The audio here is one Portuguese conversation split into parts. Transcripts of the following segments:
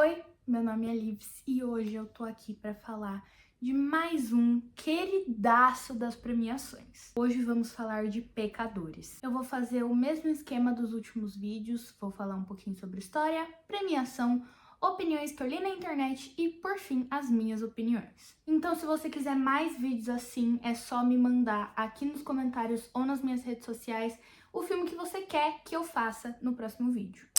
Oi, meu nome é Livs e hoje eu tô aqui pra falar de mais um queridaço das premiações. Hoje vamos falar de Pecadores. Eu vou fazer o mesmo esquema dos últimos vídeos, vou falar um pouquinho sobre história, premiação, opiniões que eu li na internet e, por fim, as minhas opiniões. Então, se você quiser mais vídeos assim, é só me mandar aqui nos comentários ou nas minhas redes sociais o filme que você quer que eu faça no próximo vídeo.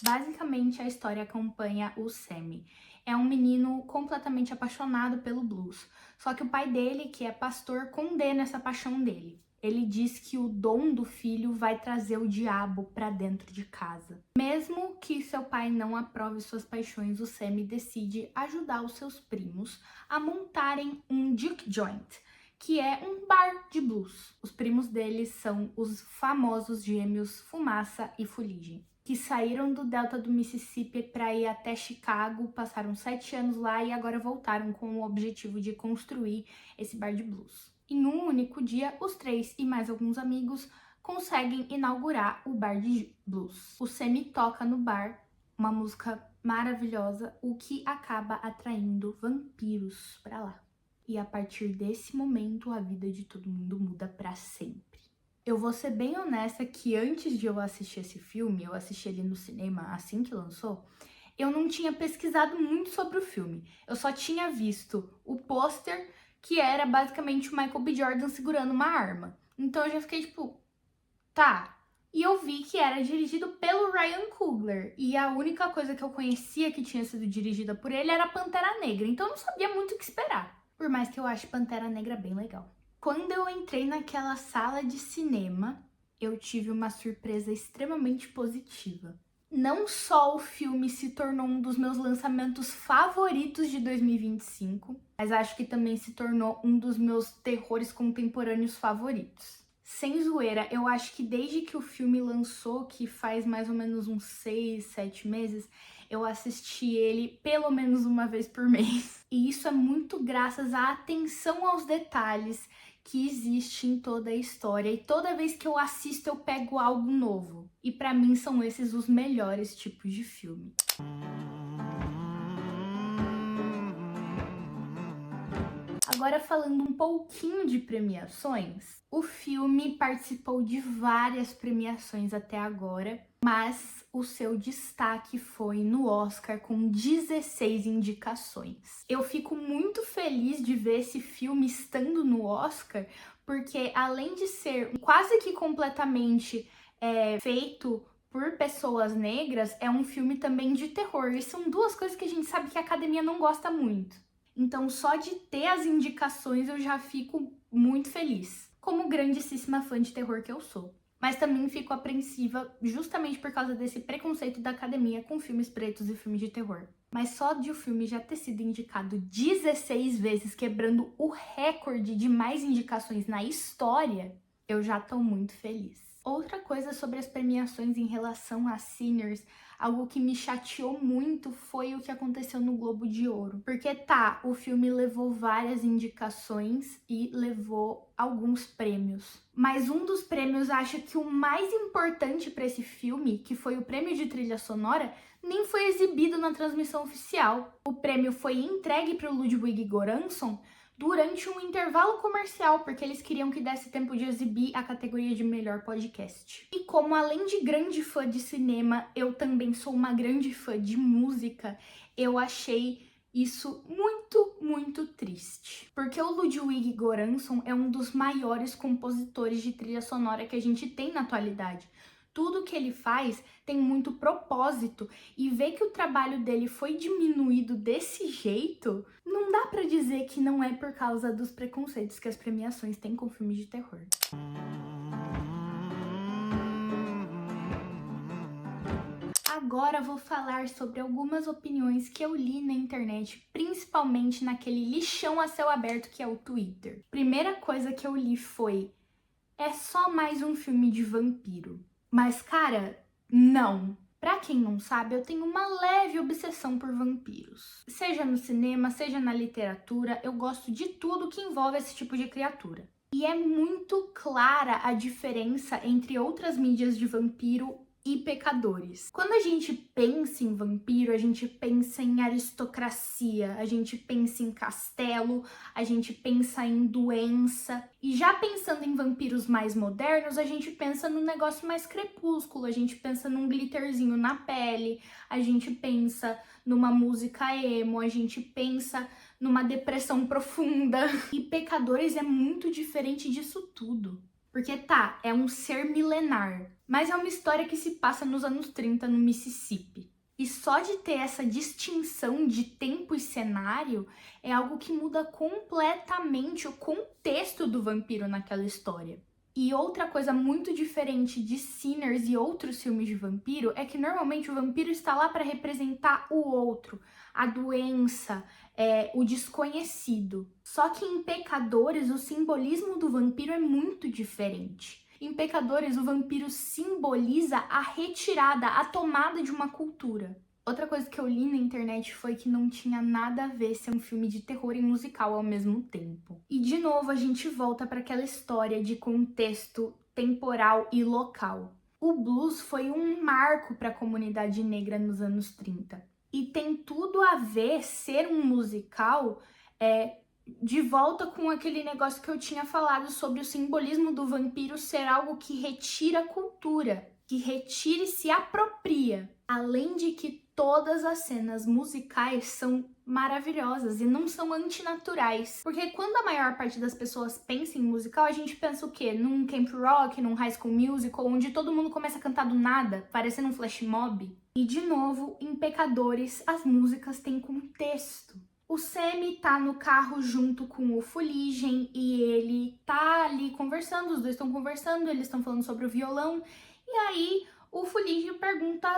Basicamente, a história acompanha o Sammy. É um menino completamente apaixonado pelo blues. Só que o pai dele, que é pastor, condena essa paixão dele. Ele diz que o dom do filho vai trazer o diabo pra dentro de casa. Mesmo que seu pai não aprove suas paixões, o Sammy decide ajudar os seus primos a montarem um juke joint, que é um bar de blues. Os primos deles são os famosos gêmeos Fumaça e Fuligem, que saíram do delta do Mississippi para ir até Chicago, passaram 7 anos lá e agora voltaram com o objetivo de construir esse bar de blues. Em um único dia, os 3 e mais alguns amigos conseguem inaugurar o bar de blues. O Sammy toca no bar uma música maravilhosa, o que acaba atraindo vampiros para lá. E a partir desse momento, a vida de todo mundo muda para sempre. Eu vou ser bem honesta que antes de eu assistir esse filme, eu assisti ele no cinema assim que lançou, eu não tinha pesquisado muito sobre o filme. Eu só tinha visto o pôster, que era basicamente o Michael B. Jordan segurando uma arma. Então eu já fiquei tipo, tá. E eu vi que era dirigido pelo Ryan Coogler. E a única coisa que eu conhecia que tinha sido dirigida por ele era Pantera Negra. Então eu não sabia muito o que esperar. Por mais que eu ache Pantera Negra bem legal. Quando eu entrei naquela sala de cinema, eu tive uma surpresa extremamente positiva. Não só o filme se tornou um dos meus lançamentos favoritos de 2025, mas acho que também se tornou um dos meus terrores contemporâneos favoritos. Sem zoeira, eu acho que desde que o filme lançou, que faz mais ou menos uns 6, 7 meses, eu assisti ele pelo menos uma vez por mês. E isso é muito graças à atenção aos detalhes que existe em toda a história. E toda vez que eu assisto, eu pego algo novo. E pra mim são esses os melhores tipos de filme. Agora, falando um pouquinho de premiações, o filme participou de várias premiações até agora, mas o seu destaque foi no Oscar com 16 indicações. Eu fico muito feliz de ver esse filme estando no Oscar, porque além de ser quase que completamente feito por pessoas negras, é um filme também de terror. E são duas coisas que a gente sabe que a academia não gosta muito. Então, só de ter as indicações eu já fico muito feliz, como grandíssima fã de terror que eu sou. Mas também fico apreensiva justamente por causa desse preconceito da academia com filmes pretos e filmes de terror. Mas só de o filme já ter sido indicado 16 vezes, quebrando o recorde de mais indicações na história, eu já tô muito feliz. Outra coisa sobre as premiações em relação a Sinners, algo que me chateou muito foi o que aconteceu no Globo de Ouro. Porque tá, o filme levou várias indicações e levou alguns prêmios. Mas um dos prêmios, acho que o mais importante para esse filme, que foi o prêmio de trilha sonora, nem foi exibido na transmissão oficial. O prêmio foi entregue para o Ludwig Göransson durante um intervalo comercial, porque eles queriam que desse tempo de exibir a categoria de melhor podcast. E como, além de grande fã de cinema, eu também sou uma grande fã de música, eu achei isso muito triste. Porque o Ludwig Göransson é um dos maiores compositores de trilha sonora que a gente tem na atualidade. Tudo que ele faz tem muito propósito, e ver que o trabalho dele foi diminuído desse jeito, não dá pra dizer que não é por causa dos preconceitos que as premiações têm com filmes de terror. Agora vou falar sobre algumas opiniões que eu li na internet, principalmente naquele lixão a céu aberto que é o Twitter. Primeira coisa que eu li foi: é só mais um filme de vampiro. Mas, cara, não. Pra quem não sabe, eu tenho uma leve obsessão por vampiros. Seja no cinema, seja na literatura, eu gosto de tudo que envolve esse tipo de criatura. E é muito clara a diferença entre outras mídias de vampiro e pecadores. Quando a gente pensa em vampiro, a gente pensa em aristocracia, a gente pensa em castelo, a gente pensa em doença. E já pensando em vampiros mais modernos, a gente pensa num negócio mais crepúsculo, a gente pensa num glitterzinho na pele, a gente pensa numa música emo, a gente pensa numa depressão profunda. E pecadores é muito diferente disso tudo. Porque tá, é um ser milenar, mas é uma história que se passa nos anos 30 no Mississippi. E só de ter essa distinção de tempo e cenário é algo que muda completamente o contexto do vampiro naquela história. E outra coisa muito diferente de Sinners e outros filmes de vampiro é que normalmente o vampiro está lá para representar o outro, a doença, o desconhecido. Só que em Pecadores o simbolismo do vampiro é muito diferente. Em Pecadores o vampiro simboliza a retirada, a tomada de uma cultura. Outra coisa que eu li na internet foi que não tinha nada a ver ser um filme de terror e musical ao mesmo tempo. E de novo a gente volta para aquela história de contexto temporal e local. O blues foi um marco para a comunidade negra nos anos 30. E tem tudo a ver ser um musical de volta com aquele negócio que eu tinha falado sobre o simbolismo do vampiro ser algo que retira a cultura, que retira e se apropria. Além de que todas as cenas musicais são maravilhosas e não são antinaturais. Porque quando a maior parte das pessoas pensa em musical, a gente pensa o quê? Num camp rock, num high school musical, onde todo mundo começa a cantar do nada, parecendo um flash mob. E de novo, em Pecadores, as músicas têm contexto. O Sammy tá no carro junto com o Fuligem e ele tá ali conversando, os dois estão conversando, eles estão falando sobre o violão. E aí o Fuligem pergunta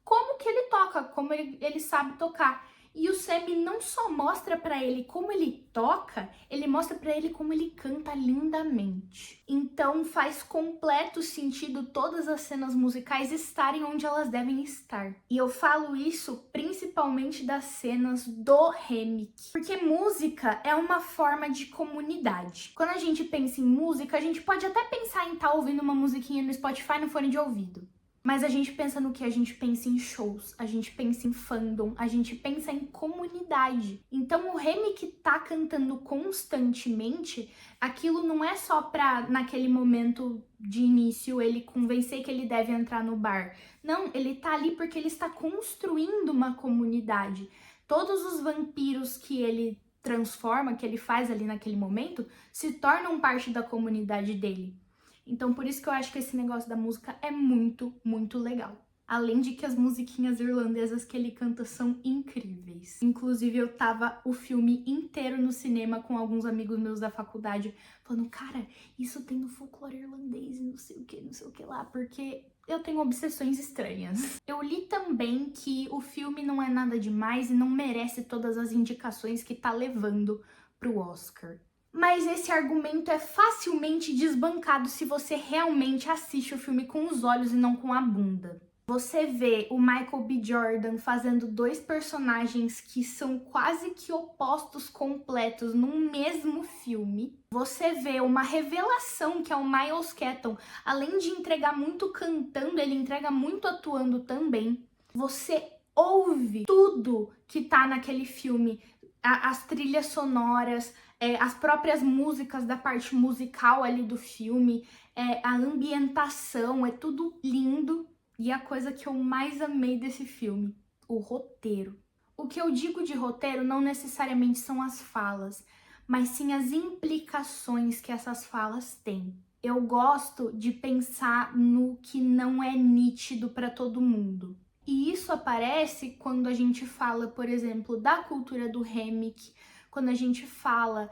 como que ele toca, como ele sabe tocar. E o Sammy não só mostra pra ele como ele toca, ele mostra pra ele como ele canta lindamente. Então faz completo sentido todas as cenas musicais estarem onde elas devem estar. E eu falo isso principalmente das cenas do remake. Porque música é uma forma de comunidade. Quando a gente pensa em música, a gente pode até pensar em estar ouvindo uma musiquinha no Spotify no fone de ouvido. Mas a gente pensa no que? A gente pensa em shows, a gente pensa em fandom, a gente pensa em comunidade. Então o Remy que tá cantando constantemente, aquilo não é só pra, naquele momento de início, ele convencer que ele deve entrar no bar. Não, ele tá ali porque ele está construindo uma comunidade. Todos os vampiros que ele transforma, que ele faz ali naquele momento, se tornam parte da comunidade dele. Então, por isso que eu acho que esse negócio da música é muito, muito legal. Além de que as musiquinhas irlandesas que ele canta são incríveis. Inclusive, eu tava o filme inteiro no cinema com alguns amigos meus da faculdade, falando, cara, isso tem no folclore irlandês e não sei o que lá, porque eu tenho obsessões estranhas. Eu li também que o filme não é nada demais e não merece todas as indicações que tá levando pro Oscar. Mas esse argumento é facilmente desbancado se você realmente assiste o filme com os olhos e não com a bunda. Você vê o Michael B. Jordan fazendo dois personagens que são quase que opostos completos num mesmo filme. Você vê uma revelação que é o Miles Keaton. Além de entregar muito cantando, ele entrega muito atuando também. Você ouve tudo que tá naquele filme. As trilhas sonoras, as próprias músicas da parte musical ali do filme, a ambientação, é tudo lindo. E a coisa que eu mais amei desse filme, o roteiro. O que eu digo de roteiro não necessariamente são as falas, mas sim as implicações que essas falas têm. Eu gosto de pensar no que não é nítido para todo mundo. E isso aparece quando a gente fala, por exemplo, da cultura do remake, quando a gente fala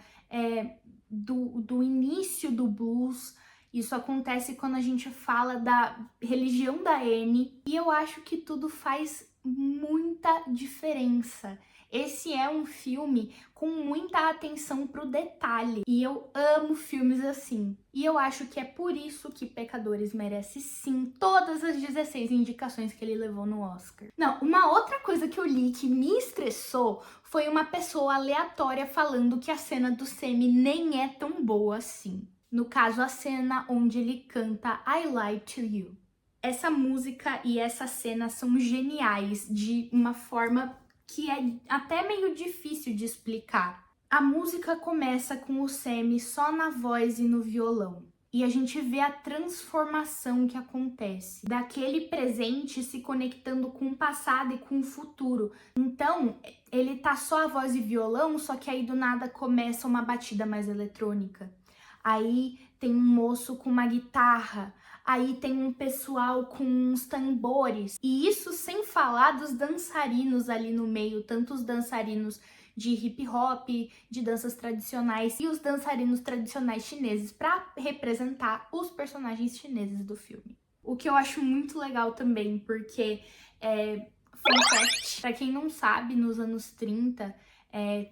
do início do blues. Isso acontece quando a gente fala da religião da Anne. E eu acho que tudo faz muita diferença. Esse é um filme com muita atenção pro detalhe. E eu amo filmes assim. E eu acho que é por isso que Pecadores merece sim todas as 16 indicações que ele levou no Oscar. Não, uma outra coisa que eu li que me estressou foi uma pessoa aleatória falando que a cena do Sammy nem é tão boa assim. No caso, a cena onde ele canta I Lied to You. Essa música e essa cena são geniais de uma forma que é até meio difícil de explicar. A música começa com o Sammy só na voz e no violão. E a gente vê a transformação que acontece, daquele presente se conectando com o passado e com o futuro. Então, ele tá só a voz e violão, só que aí do nada começa uma batida mais eletrônica. Aí tem um moço com uma guitarra, aí tem um pessoal com uns tambores. E isso sem falar dos dançarinos ali no meio, tanto os dançarinos de hip hop, de danças tradicionais e os dançarinos tradicionais chineses para representar os personagens chineses do filme. O que eu acho muito legal também, porque fun fact, para quem não sabe, nos anos 30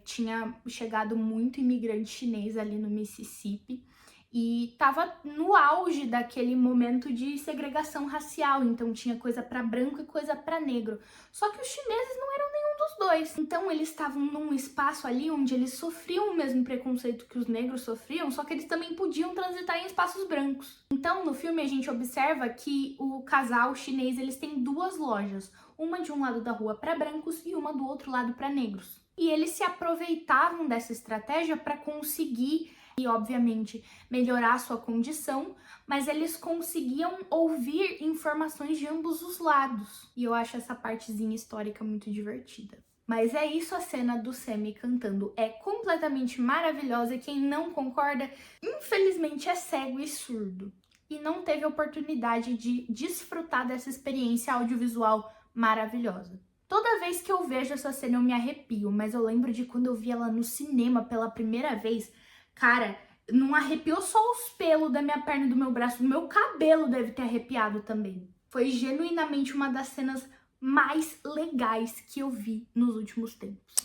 tinha chegado muito imigrante chinês ali no Mississippi e tava no auge daquele momento de segregação racial, então tinha coisa para branco e coisa para negro. Só que os chineses não eram nenhum dos dois. Então eles estavam num espaço ali onde eles sofriam o mesmo preconceito que os negros sofriam, só que eles também podiam transitar em espaços brancos. Então no filme a gente observa que o casal chinês, eles têm duas lojas, uma de um lado da rua para brancos e uma do outro lado para negros. E eles se aproveitavam dessa estratégia para conseguir e, obviamente, melhorar a sua condição, mas eles conseguiam ouvir informações de ambos os lados. E eu acho essa partezinha histórica muito divertida. Mas é isso, a cena do Sammy cantando é completamente maravilhosa e quem não concorda, infelizmente, é cego e surdo. E não teve oportunidade de desfrutar dessa experiência audiovisual maravilhosa. Toda vez que eu vejo essa cena eu me arrepio, mas eu lembro de quando eu vi ela no cinema pela primeira vez. Cara, não arrepiou só os pelos da minha perna e do meu braço, o meu cabelo deve ter arrepiado também. Foi genuinamente uma das cenas mais legais que eu vi nos últimos tempos.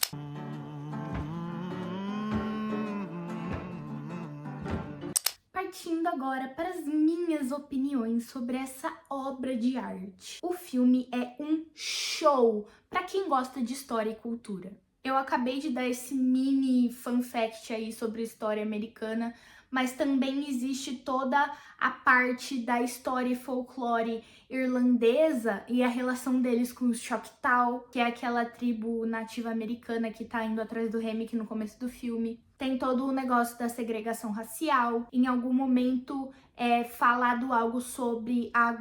Partindo agora para as minhas opiniões sobre essa obra de arte. O filme é um show para quem gosta de história e cultura. Eu acabei de dar esse mini fun fact aí sobre história americana, mas também existe toda a parte da história e folclore irlandesa e a relação deles com os Choctaw, que é aquela tribo nativa americana que tá indo atrás do Remick no começo do filme. Tem todo o negócio da segregação racial. Em algum momento é falado algo sobre a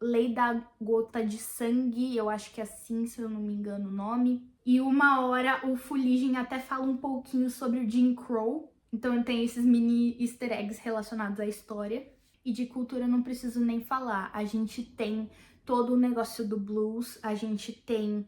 lei da gota de sangue, eu acho que é assim, se eu não me engano o nome. E uma hora o Fuligem até fala um pouquinho sobre o Jim Crow. Então tem esses mini easter eggs relacionados à história. E de cultura eu não preciso nem falar. A gente tem todo o negócio do blues, a gente tem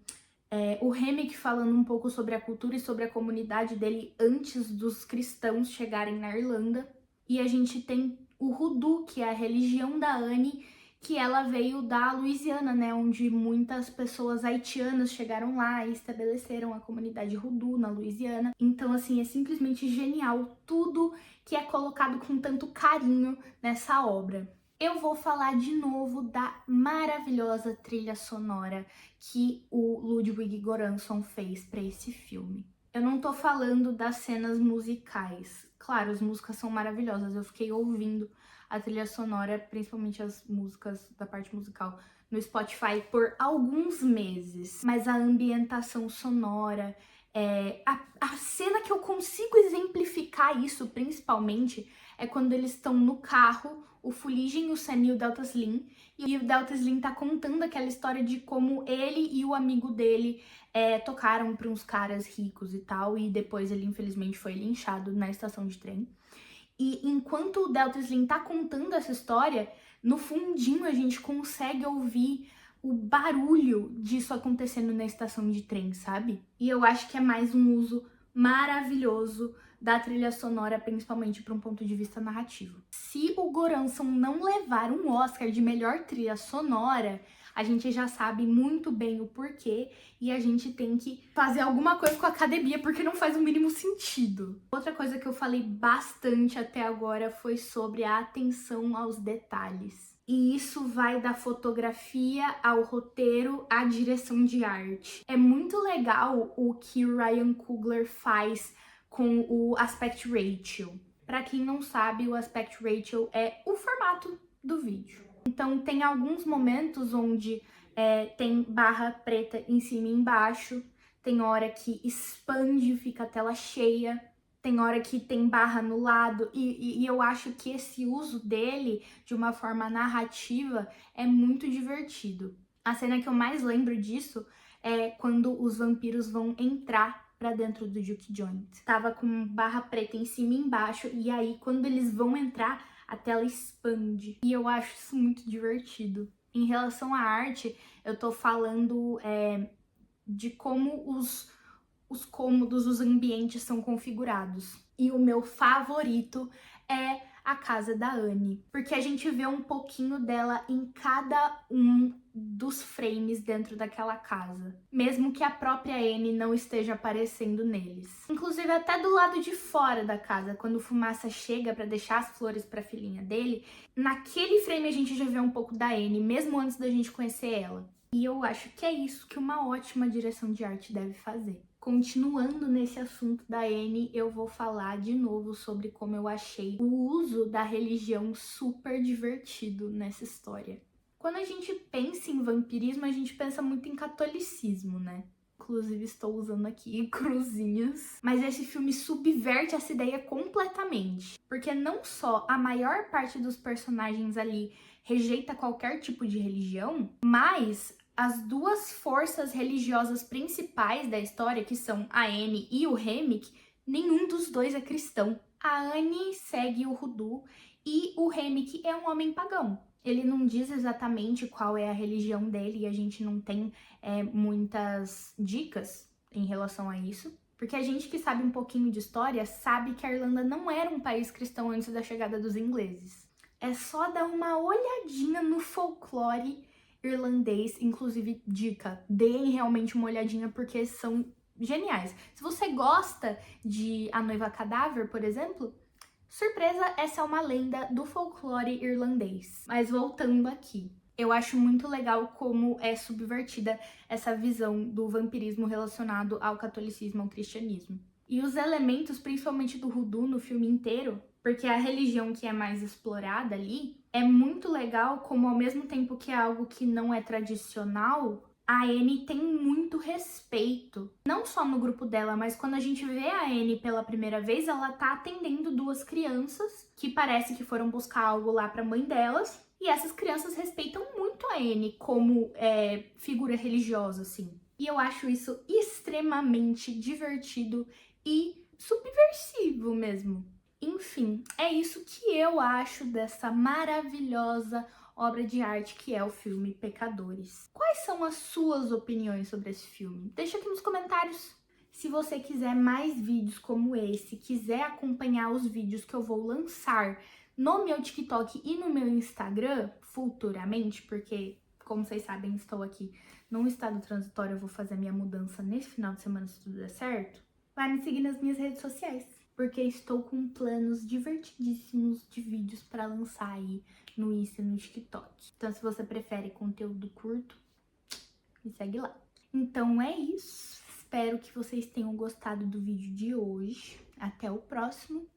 o Remick falando um pouco sobre a cultura e sobre a comunidade dele antes dos cristãos chegarem na Irlanda. E a gente tem o Hoodoo, que é a religião da Anne, que ela veio da Louisiana, né, onde muitas pessoas haitianas chegaram lá e estabeleceram a comunidade Hoodoo na Louisiana. Então, assim, é simplesmente genial tudo que é colocado com tanto carinho nessa obra. Eu vou falar de novo da maravilhosa trilha sonora que o Ludwig Göransson fez para esse filme. Eu não tô falando das cenas musicais. Claro, as músicas são maravilhosas, eu fiquei ouvindo a trilha sonora, principalmente as músicas da parte musical, no Spotify por alguns meses. Mas a ambientação sonora, a cena que eu consigo exemplificar isso, principalmente, é quando eles estão no carro, o Fuligem, o Sam e o Delta Slim, e o Delta Slim tá contando aquela história de como ele e o amigo dele tocaram para uns caras ricos e tal, e depois ele infelizmente foi linchado na estação de trem. E enquanto o Delta Slim tá contando essa história, no fundinho a gente consegue ouvir o barulho disso acontecendo na estação de trem, sabe? E eu acho que é mais um uso maravilhoso da trilha sonora, principalmente para um ponto de vista narrativo. Se o Göransson não levar um Oscar de melhor trilha sonora, a gente já sabe muito bem o porquê e a gente tem que fazer alguma coisa com a academia porque não faz o mínimo sentido. Outra coisa que eu falei bastante até agora foi sobre a atenção aos detalhes. E isso vai da fotografia ao roteiro à direção de arte. É muito legal o que o Ryan Coogler faz com o aspect ratio. Pra quem não sabe, o aspect ratio é o formato do vídeo. Então tem alguns momentos onde tem barra preta em cima e embaixo, tem hora que expande e fica a tela cheia, tem hora que tem barra no lado, e eu acho que esse uso dele de uma forma narrativa é muito divertido. A cena que eu mais lembro disso é quando os vampiros vão entrar pra dentro do Juke Joint. Tava com barra preta em cima e embaixo, e aí quando eles vão entrar, a tela expande. E eu acho isso muito divertido. Em relação à arte, eu tô falando de como os cômodos, os ambientes são configurados. E o meu favorito é a casa da Anne, porque a gente vê um pouquinho dela em cada um dos frames dentro daquela casa, mesmo que a própria Anne não esteja aparecendo neles. Inclusive até do lado de fora da casa, quando o Fumaça chega para deixar as flores para a filhinha dele, naquele frame a gente já vê um pouco da Anne, mesmo antes da gente conhecer ela. E eu acho que é isso que uma ótima direção de arte deve fazer. Continuando nesse assunto da Anne, eu vou falar de novo sobre como eu achei o uso da religião super divertido nessa história. Quando a gente pensa em vampirismo, a gente pensa muito em catolicismo, né? Inclusive estou usando aqui cruzinhas. Mas esse filme subverte essa ideia completamente. Porque não só a maior parte dos personagens ali rejeita qualquer tipo de religião, mas as duas forças religiosas principais da história, que são a Anne e o Remick, nenhum dos dois é cristão. A Anne segue o Voodoo e o Remick é um homem pagão. Ele não diz exatamente qual é a religião dele e a gente não tem muitas dicas em relação a isso. Porque a gente que sabe um pouquinho de história sabe que a Irlanda não era um país cristão antes da chegada dos ingleses. É só dar uma olhadinha no folclore irlandês, inclusive dica, deem realmente uma olhadinha porque são geniais. Se você gosta de A Noiva Cadáver, por exemplo, surpresa, essa é uma lenda do folclore irlandês. Mas voltando aqui, eu acho muito legal como é subvertida essa visão do vampirismo relacionado ao catolicismo, ao cristianismo. E os elementos, principalmente do voodoo no filme inteiro, porque a religião que é mais explorada ali, é muito legal como ao mesmo tempo que é algo que não é tradicional, a Anne tem muito respeito. Não só no grupo dela, mas quando a gente vê a Anne pela primeira vez, ela tá atendendo duas crianças que parece que foram buscar algo lá pra mãe delas. E essas crianças respeitam muito a Anne como figura religiosa, assim. E eu acho isso extremamente divertido e subversivo mesmo. Enfim, é isso que eu acho dessa maravilhosa obra de arte que é o filme Pecadores. Quais são as suas opiniões sobre esse filme? Deixa aqui nos comentários. Se você quiser mais vídeos como esse, quiser acompanhar os vídeos que eu vou lançar no meu TikTok e no meu Instagram futuramente, porque, como vocês sabem, estou aqui num estado transitório, eu vou fazer a minha mudança nesse final de semana, se tudo der certo. Vai me seguir nas minhas redes sociais, porque estou com planos divertidíssimos de vídeos para lançar aí no Insta e no TikTok. Então, se você prefere conteúdo curto, me segue lá. Então é isso. Espero que vocês tenham gostado do vídeo de hoje. Até o próximo.